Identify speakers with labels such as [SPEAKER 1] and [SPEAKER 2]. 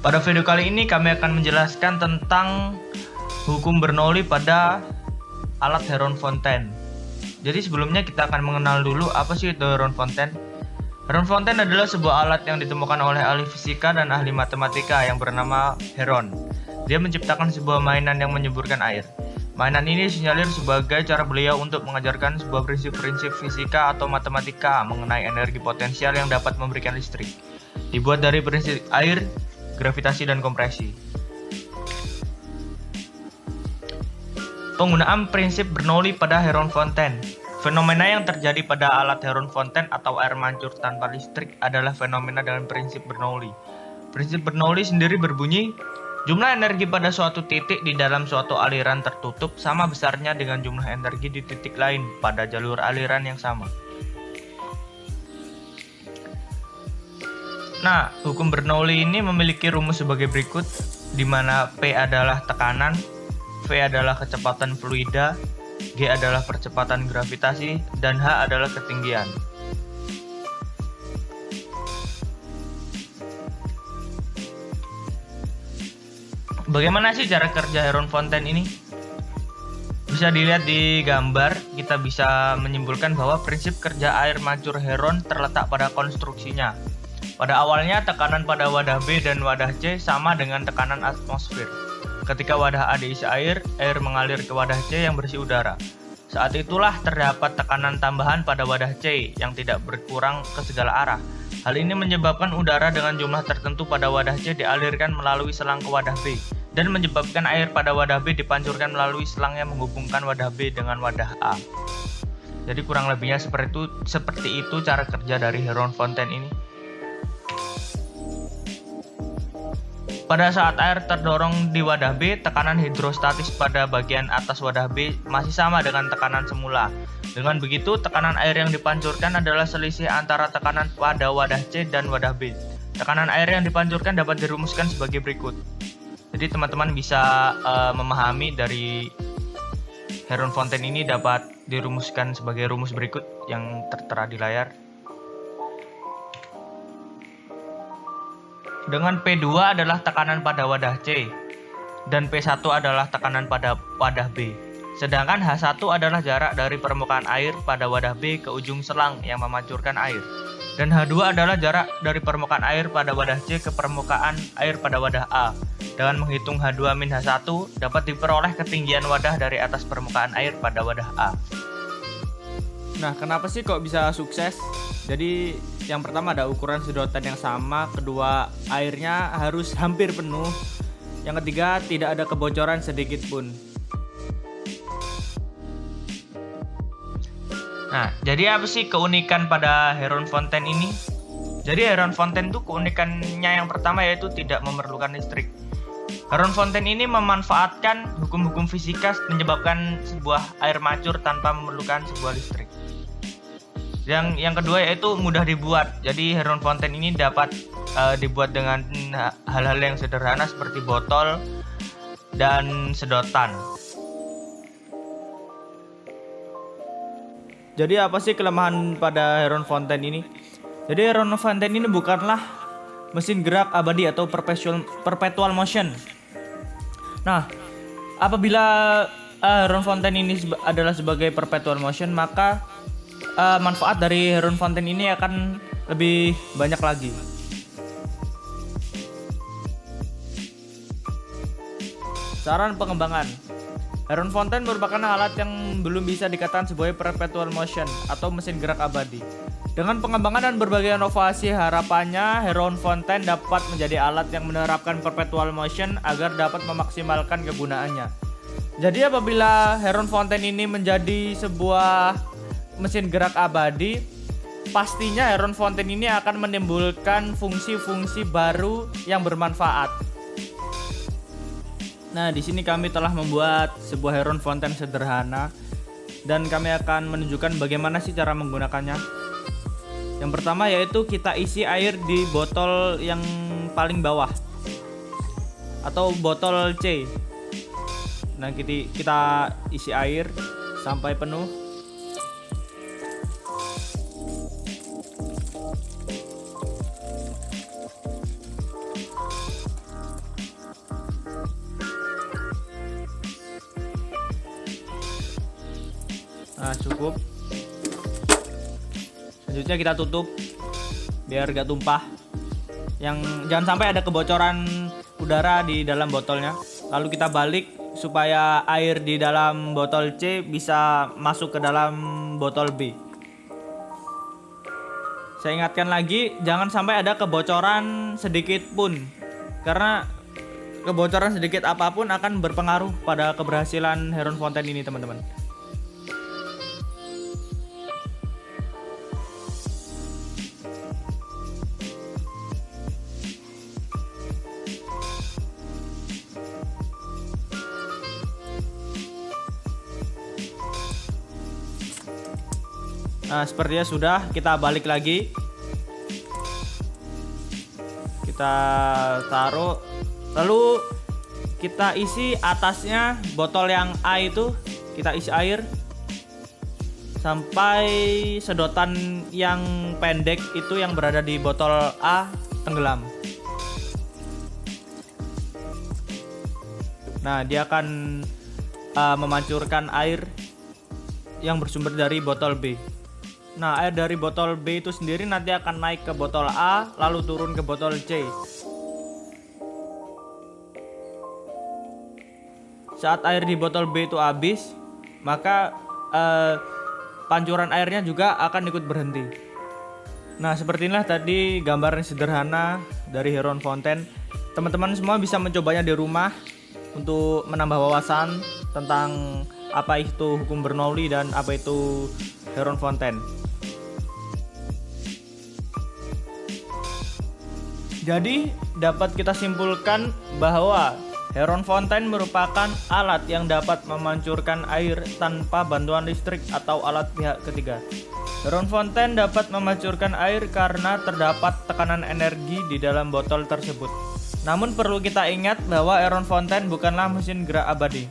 [SPEAKER 1] Pada video kali ini kami akan menjelaskan tentang hukum Bernoulli pada alat Héroult-Fontaine. Jadi sebelumnya kita akan mengenal dulu apa sih itu Héroult-Fontaine. Héroult-Fontaine adalah sebuah alat yang ditemukan oleh ahli fisika dan ahli matematika yang bernama Héron. Dia menciptakan sebuah mainan yang menyemburkan air. Mainan ini disinyalir sebagai cara beliau untuk mengajarkan sebuah prinsip-prinsip fisika atau matematika mengenai energi potensial yang dapat memberikan listrik. Dibuat dari prinsip air, gravitasi, dan kompresi. Penggunaan prinsip Bernoulli pada Héroult-Fontaine. Fenomena yang terjadi pada alat Héroult-Fontaine atau air mancur tanpa listrik adalah fenomena dengan prinsip Bernoulli. Prinsip Bernoulli sendiri berbunyi, jumlah energi pada suatu titik di dalam suatu aliran tertutup sama besarnya dengan jumlah energi di titik lain pada jalur aliran yang sama. Nah, hukum Bernoulli ini memiliki rumus sebagai berikut, di mana P adalah tekanan, V adalah kecepatan fluida, G adalah percepatan gravitasi, dan H adalah ketinggian. Bagaimana sih cara kerja Héroult-Fontaine ini? Bisa dilihat di gambar, kita bisa menyimpulkan bahwa prinsip kerja air mancur Héroult terletak pada konstruksinya. Pada awalnya, tekanan pada wadah B dan wadah C sama dengan tekanan atmosfer. Ketika wadah A diisi air, air mengalir ke wadah C yang berisi udara. Saat itulah terdapat tekanan tambahan pada wadah C yang tidak berkurang ke segala arah. Hal ini menyebabkan udara dengan jumlah tertentu pada wadah C dialirkan melalui selang ke wadah B, dan menyebabkan air pada wadah B dipancurkan melalui selang yang menghubungkan wadah B dengan wadah A. Jadi kurang lebihnya seperti itu cara kerja dari Héroult-Fontaine ini. Pada saat air terdorong di wadah B, tekanan hidrostatis pada bagian atas wadah B masih sama dengan tekanan semula. Dengan begitu, tekanan air yang dipancurkan adalah selisih antara tekanan pada wadah C dan wadah B. Tekanan air yang dipancurkan dapat dirumuskan sebagai berikut. Jadi teman-teman bisa memahami dari Héroult-Fontaine ini dapat dirumuskan sebagai rumus berikut yang tertera di layar. Dengan P2 adalah tekanan pada wadah C, dan P1 adalah tekanan pada wadah B. Sedangkan H1 adalah jarak dari permukaan air pada wadah B ke ujung selang yang memancurkan air. Dan H2 adalah jarak dari permukaan air pada wadah C ke permukaan air pada wadah A. Dengan menghitung H2 min H1, dapat diperoleh ketinggian wadah dari atas permukaan air pada wadah A.
[SPEAKER 2] Nah, kenapa sih kok bisa sukses? Jadi yang pertama ada ukuran sedotan yang sama, kedua airnya harus hampir penuh, yang ketiga tidak ada kebocoran sedikit pun.
[SPEAKER 1] Nah, jadi apa sih keunikan pada Héroult-Fontaine ini? Jadi Héroult-Fontaine itu keunikannya yang pertama yaitu tidak memerlukan listrik. Héroult-Fontaine ini memanfaatkan hukum-hukum fisika menyebabkan sebuah air mancur tanpa memerlukan sebuah listrik. Yang kedua yaitu mudah dibuat. Jadi Héroult-Fontaine ini dapat dibuat dengan hal-hal yang sederhana seperti botol dan sedotan.
[SPEAKER 2] Jadi apa sih kelemahan pada Héroult-Fontaine ini? Jadi Héroult-Fontaine ini bukanlah mesin gerak abadi atau perpetual motion. Nah, apabila Héroult-Fontaine ini adalah sebagai perpetual motion, maka manfaat dari Héroult-Fontaine ini akan lebih banyak lagi. Saran pengembangan. Héroult-Fontaine merupakan alat yang belum bisa dikatakan sebagai perpetual motion atau mesin gerak abadi. Dengan pengembangan dan berbagai inovasi, harapannya Héroult-Fontaine dapat menjadi alat yang menerapkan perpetual motion agar dapat memaksimalkan kegunaannya. Jadi apabila Héroult-Fontaine ini menjadi sebuah mesin gerak abadi, pastinya Héroult-Fontaine ini akan menimbulkan fungsi-fungsi baru yang bermanfaat. Nah, di sini kami telah membuat sebuah Héroult-Fontaine sederhana dan kami akan menunjukkan bagaimana sih cara menggunakannya. Yang pertama yaitu kita isi air di botol yang paling bawah atau botol C. Nah, kita isi air sampai penuh. Cukup. Selanjutnya kita tutup biar gak tumpah. Jangan sampai ada kebocoran udara di dalam botolnya. Lalu kita balik supaya air di dalam botol C bisa masuk ke dalam botol B. Saya ingatkan lagi, jangan sampai ada kebocoran sedikit pun, karena kebocoran sedikit apapun akan berpengaruh pada keberhasilan Heron Fountain ini, teman-teman. Nah, sepertinya sudah, kita balik lagi. Kita taruh, lalu kita isi atasnya botol yang A itu, kita isi air sampai sedotan yang pendek itu yang berada di botol A tenggelam. Nah, dia akan memancurkan air yang bersumber dari botol B. Nah, air dari botol B itu sendiri nanti akan naik ke botol A, lalu turun ke botol C. Saat air di botol B itu habis, maka pancuran airnya juga akan ikut berhenti. Nah, seperti inilah tadi gambaran sederhana dari Heron Fountain. Teman-teman semua bisa mencobanya di rumah untuk menambah wawasan tentang apa itu hukum Bernoulli dan apa itu Heron Fountain. Jadi dapat kita simpulkan bahwa Heron Fountain merupakan alat yang dapat memancurkan air tanpa bantuan listrik atau alat pihak ketiga. Heron Fountain dapat memancurkan air karena terdapat tekanan energi di dalam botol tersebut. Namun perlu kita ingat bahwa Heron Fountain bukanlah mesin gerak abadi.